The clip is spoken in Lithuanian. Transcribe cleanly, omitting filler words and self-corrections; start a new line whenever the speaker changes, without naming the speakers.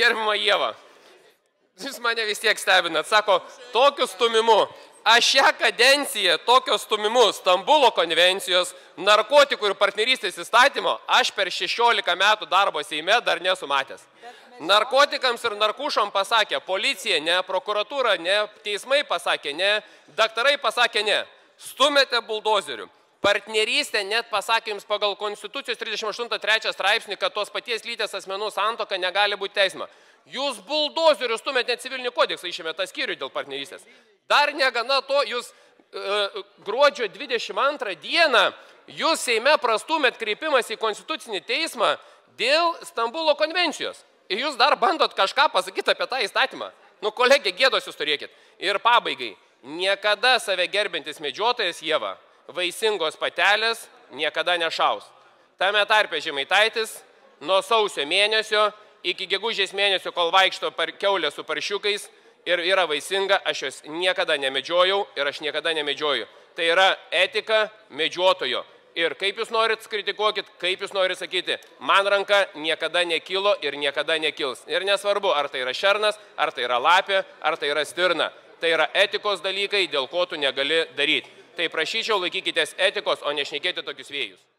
Gerbiama Ieva, jūs mane vis tiek stebinat, sako, tokiu stumimu. Aš šią kadenciją tokio stumimu Stambulo konvencijos, narkotikų ir partnerystės įstatymo aš per 16 metų darbo Seime dar nesu matęs. Narkotikams ir narkušom pasakė policija, ne, prokuratūra, ne, teismai pasakė ne, daktarai pasakė ne. Stumėte buldozerių. Partnerystė net pasakė jums pagal Konstitucijos 38.3 straipsnį, kad tos paties lyties asmenų santuoka negali būti teisma. Jūs buldozerius stumėte net civilinį kodeksą, išėmė tą skyrių dėl partnerystės. Dar negana to, jūs gruodžio 22 dieną jūs Seime prastumėt kreipimas į Konstitucinį teismą dėl Stambulo konvencijos. Ir jūs dar bandot kažką pasakyti apie tą įstatymą. Nu, kolegė, gėdos jūs turėkit. Ir pabaigai, niekada save gerbintis medžiotojas Ieva, vaisingos patelės niekada nešaus. Tame tarpe Žemaitaitis nuo sausio mėnesio iki gegužės mėnesio, kol vaikšto kiaulė su paršiukais ir yra vaisinga, aš jos niekada nemedžiojau ir aš niekada nemedžioju. Tai yra etika medžiotojo. Ir kaip jūs norit kritikuokit, kaip jūs norit sakyti, man ranka niekada nekilo ir niekada nekils. Ir nesvarbu, ar tai yra šernas, ar tai yra lapė, ar tai yra stirna. Tai yra etikos dalykai, dėl ko tu negali daryti. Tai prašyčiau laikykitės etikos, o nešnekėti tokius vėjus.